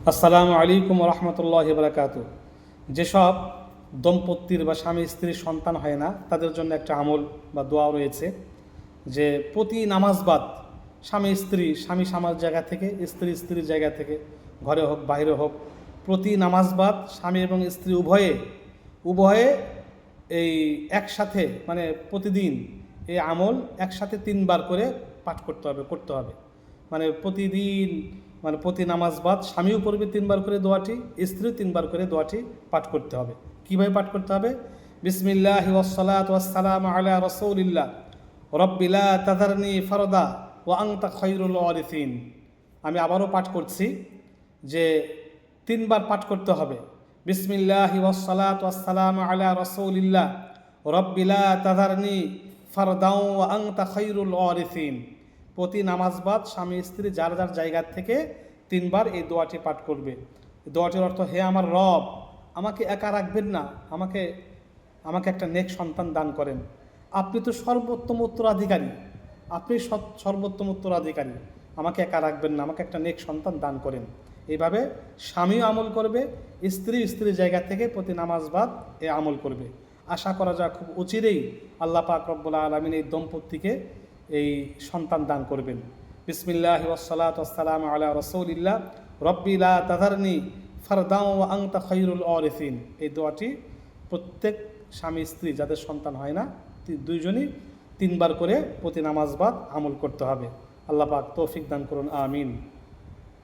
আসসালামু আলাইকুম রহমতুল্লাহি বারাকাতু। যেসব দম্পতির বা স্বামী স্ত্রীর সন্তান হয় না, তাদের জন্য একটা আমল বা দোয়া রয়েছে যে প্রতি নামাজ বাদ স্বামী স্বামীর জায়গা থেকে, স্ত্রী স্ত্রীর জায়গা থেকে, ঘরে হোক বাইরে হোক, প্রতি নামাজ বাদ স্বামী এবং স্ত্রী উভয়ে উভয়ে এই একসাথে মানে প্রতিদিন এই আমল একসাথে 3 বার করে পাঠ করতে হবে। মানে প্রতিদিন, মানে প্রতি নামাজ বাদ স্বামীও পড়বে 3 বার করে দোয়াটি, স্ত্রীও 3 বার করে দোয়াটি পাঠ করতে হবে। কীভাবে পাঠ করতে হবে? বিসমিল্লাহি ওয়াসসালাতু ওয়াসসালামু আলা রাসূলিল্লাহ রব্বি লা তাযারনি ফারদা ওয়া আনতা খায়রুল ওয়ারিসিন। আমি আবারও পাঠ করছি যে 3 বার পাঠ করতে হবে। বিসমিল্লাহি ওয়াসসালাতু ওয়াসসালামু আলা রাসূলিল্লাহ রব্বি লা তাযারনি ফারদাও ওয়া আনতা খায়রুল ওয়ারিসিন। প্রতি নামাজ বাদ স্বামী স্ত্রী যার যার জায়গা থেকে 3 বার এই দোয়াটি পাঠ করবে। দোয়াটির অর্থ, হে আমার রব, আমাকে একা রাখবেন না, আমাকে আমাকে একটা নেক সন্তান দান করেন। আপনি তো সর্বোত্তম উত্তরাধিকারী, আপনি সর্বোত্তম উত্তরাধিকারী, আমাকে একা রাখবেন না, আমাকে একটা নেক সন্তান দান করেন। এইভাবে স্বামীও আমল করবে, স্ত্রীর জায়গা থেকে প্রতি নামাজ বাদ এ আমল করবে। আশা করা যায় খুব অচিরেই আল্লাহ পাক রব্বুল আলামিন এই দম্পতিকে এই সন্তান দান করবেন। বিসমিল্লাহি ওয়াসসালাতু ওয়াসসালামু আলা রাসূলিল্লাহ রব্বি লা তাযারনি ফারদাও ওয়া আনতা খায়রুল ওয়ারিসিন। এই দোয়াটি প্রত্যেক স্বামী স্ত্রী যাদের সন্তান হয় না, দুইজনই 3 বার করে প্রতি নামাজ বাদ আমল করতে হবে। আল্লাহ পাক তৌফিক দান করুন, আমিন।